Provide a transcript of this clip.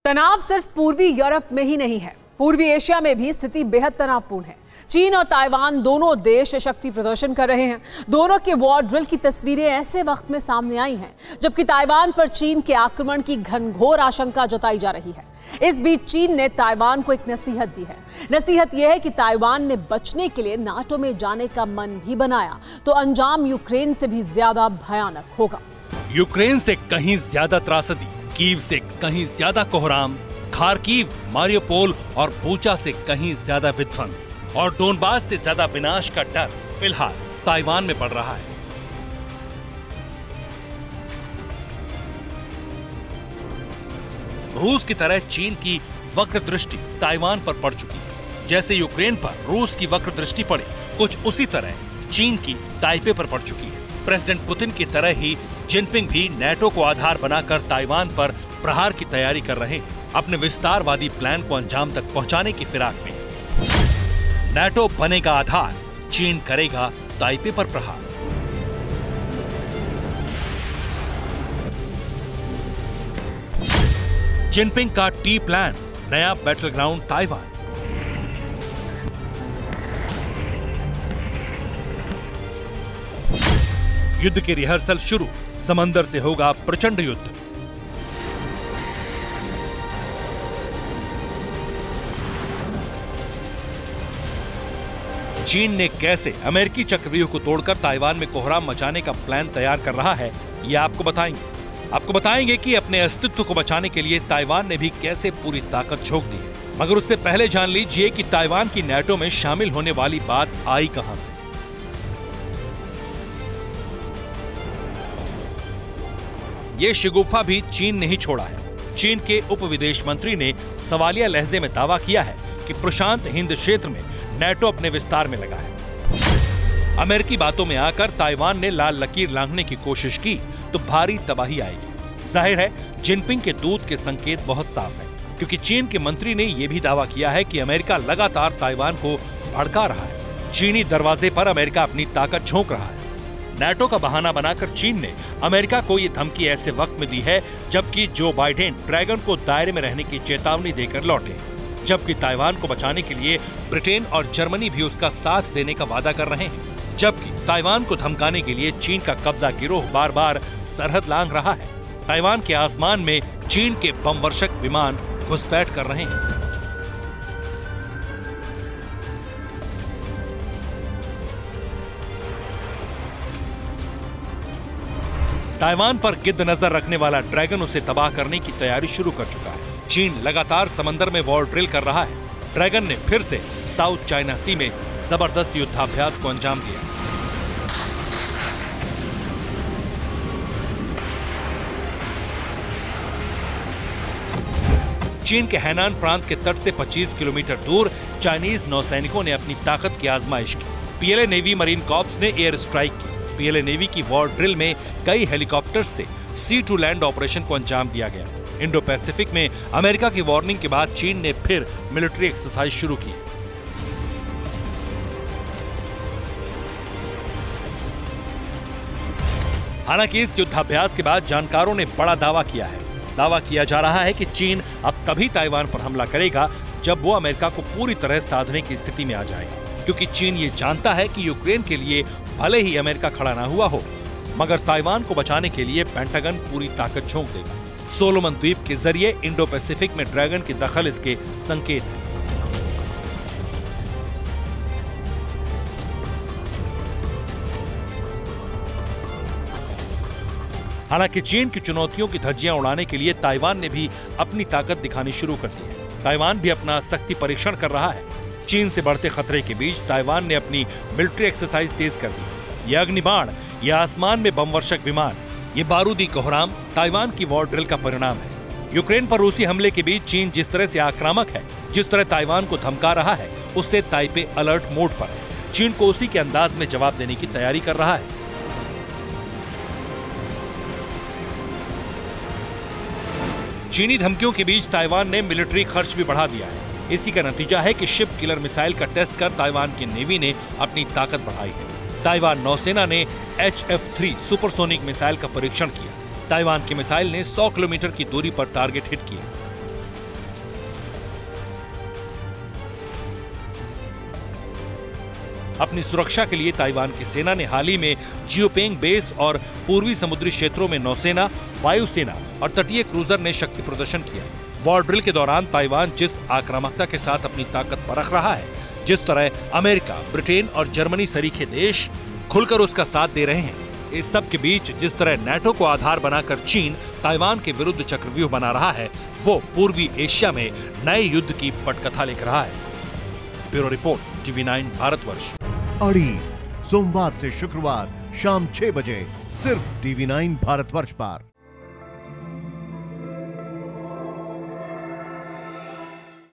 तनाव सिर्फ पूर्वी यूरोप में ही नहीं है, पूर्वी एशिया में भी स्थिति बेहद तनावपूर्ण है। चीन और ताइवान दोनों देश शक्ति प्रदर्शन कर रहे हैं। दोनों के वॉर ड्रिल की तस्वीरें ऐसे वक्त में सामने आई हैं जबकि ताइवान पर चीन के आक्रमण की घनघोर आशंका जताई जा रही है। इस बीच चीन ने ताइवान को एक नसीहत दी है। नसीहत यह है कि ताइवान ने बचने के लिए नाटो में जाने का मन भी बनाया तो अंजाम यूक्रेन से भी ज्यादा भयानक होगा। यूक्रेन से कहीं ज्यादा त्रासदी, कीव से कहीं ज्यादा कोहराम, खार्किव, मारियोपोल और बूचा से कहीं ज्यादा विध्वंस और डोनबास से ज्यादा विनाश का डर फिलहाल ताइवान में पड़ रहा है। रूस की तरह चीन की वक्र दृष्टि ताइवान पर पड़ चुकी है। जैसे यूक्रेन पर रूस की वक्र दृष्टि पड़ी, कुछ उसी तरह चीन की ताइपे पर पड़ चुकी है। प्रेसिडेंट पुतिन की तरह ही जिनपिंग भी नेटो को आधार बनाकर ताइवान पर प्रहार की तैयारी कर रहे हैं, अपने विस्तारवादी प्लान को अंजाम तक पहुंचाने की फिराक में। नेटो बनेगा आधार, चीन करेगा ताइपे पर प्रहार। जिनपिंग का टी प्लान, नया बैटल ग्राउंड ताइवान। युद्ध की रिहर्सल शुरू, समंदर से होगा प्रचंड युद्ध। चीन ने कैसे अमेरिकी चक्रव्यूह को तोड़कर ताइवान में कोहराम मचाने का प्लान तैयार कर रहा है, ये आपको बताएंगे कि अपने अस्तित्व को बचाने के लिए ताइवान ने भी कैसे पूरी ताकत झोंक दी है। मगर उससे पहले जान लीजिए कि ताइवान की नेटो में शामिल होने वाली बात आई कहां से। ये शिगुफा भी चीन ने ही छोड़ा है। चीन के उप विदेश मंत्री ने सवालिया लहजे में दावा किया है कि प्रशांत हिंद क्षेत्र में नेटो अपने विस्तार में लगा है। अमेरिकी बातों में आकर ताइवान ने लाल लकीर लांघने की कोशिश की तो भारी तबाही आएगी। जाहिर है जिनपिंग के दूत के संकेत बहुत साफ है, क्योंकि चीन के मंत्री ने यह भी दावा किया है कि अमेरिका लगातार ताइवान को भड़का रहा है। चीनी दरवाजे पर अमेरिका अपनी ताकत झोंक रहा है। नेटो का बहाना बनाकर चीन ने अमेरिका को ये धमकी ऐसे वक्त में दी है जबकि जो बाइडेन ड्रैगन को दायरे में रहने की चेतावनी देकर लौटे, जबकि ताइवान को बचाने के लिए ब्रिटेन और जर्मनी भी उसका साथ देने का वादा कर रहे हैं, जबकि ताइवान को धमकाने के लिए चीन का कब्जा गिरोह बार बार सरहद लांघ रहा है। ताइवान के आसमान में चीन के बम वर्षक विमान घुसपैठ कर रहे हैं। ताइवान पर गिद्ध नजर रखने वाला ड्रैगन उसे तबाह करने की तैयारी शुरू कर चुका है। चीन लगातार समंदर में वॉर ड्रिल कर रहा है। ड्रैगन ने फिर से साउथ चाइना सी में जबरदस्त युद्धाभ्यास को अंजाम दिया। चीन के हैनान प्रांत के तट से 25 किलोमीटर दूर चाइनीज नौसैनिकों ने अपनी ताकत की आजमाइश की। पीएलए नेवी मरीन कॉर्प्स ने एयर स्ट्राइक की। पीएलए नेवी की वॉर ड्रिल में कई हेलीकॉप्टर्स से सी टू लैंड ऑपरेशन को अंजाम दिया गया। इंडो पैसिफिक में अमेरिका की वार्निंग के बाद चीन ने फिर मिलिट्री एक्सरसाइज शुरू की। हालांकि इस युद्धाभ्यास के बाद जानकारों ने बड़ा दावा किया है। दावा किया जा रहा है कि चीन अब तभी ताइवान पर हमला करेगा जब वो अमेरिका को पूरी तरह साधने की स्थिति में आ जाएगा, क्योंकि चीन ये जानता है कि यूक्रेन के लिए भले ही अमेरिका खड़ा ना हुआ हो, मगर ताइवान को बचाने के लिए पेंटागन पूरी ताकत झोंक देगा। सोलोमन द्वीप के जरिए इंडो पैसिफिक में ड्रैगन की दखल इसके संकेत है। हालांकि चीन की चुनौतियों की धज्जियां उड़ाने के लिए ताइवान ने भी अपनी ताकत दिखानी शुरू कर दी है। ताइवान भी अपना शक्ति परीक्षण कर रहा है। चीन से बढ़ते खतरे के बीच ताइवान ने अपनी मिलिट्री एक्सरसाइज तेज कर दी। ये अग्निबाण, ये आसमान में बम वर्षक विमान, ये बारूदी कोहराम ताइवान की वॉर ड्रिल का परिणाम है। यूक्रेन पर रूसी हमले के बीच चीन जिस तरह से आक्रामक है, जिस तरह ताइवान को धमका रहा है, उससे ताइपे अलर्ट मोड पर है। चीन को उसी के अंदाज में जवाब देने की तैयारी कर रहा है। चीनी धमकियों के बीच ताइवान ने मिलिट्री खर्च भी बढ़ा दिया है। इसी का नतीजा है कि शिप किलर मिसाइल का टेस्ट कर ताइवान की नेवी ने अपनी ताकत बढ़ाई है। ताइवान नौसेना ने HF-3 सुपरसोनिक मिसाइल का परीक्षण किया। ताइवान की मिसाइल ने 100 किलोमीटर की दूरी पर टारगेट हिट किया। अपनी सुरक्षा के लिए ताइवान की सेना ने हाल ही में जियोपेंग बेस और पूर्वी समुद्री क्षेत्रों में नौसेना, वायुसेना और तटीय क्रूजर ने शक्ति प्रदर्शन किया। वॉर ड्रिल के दौरान ताइवान जिस आक्रामकता के साथ अपनी ताकत परख रहा है, जिस तरह अमेरिका, ब्रिटेन और जर्मनी सरीखे देश खुलकर उसका साथ दे रहे हैं, इस सब के बीच जिस तरह नेटो को आधार बनाकर चीन ताइवान के विरुद्ध चक्रव्यूह बना रहा है, वो पूर्वी एशिया में नए युद्ध की पटकथा लिख रहा है। Bureau report, TV9 Bharatvarsh. अड़ी सोमवार से शुक्रवार शाम 6 बजे सिर्फ TV9 भारतवर्ष पर।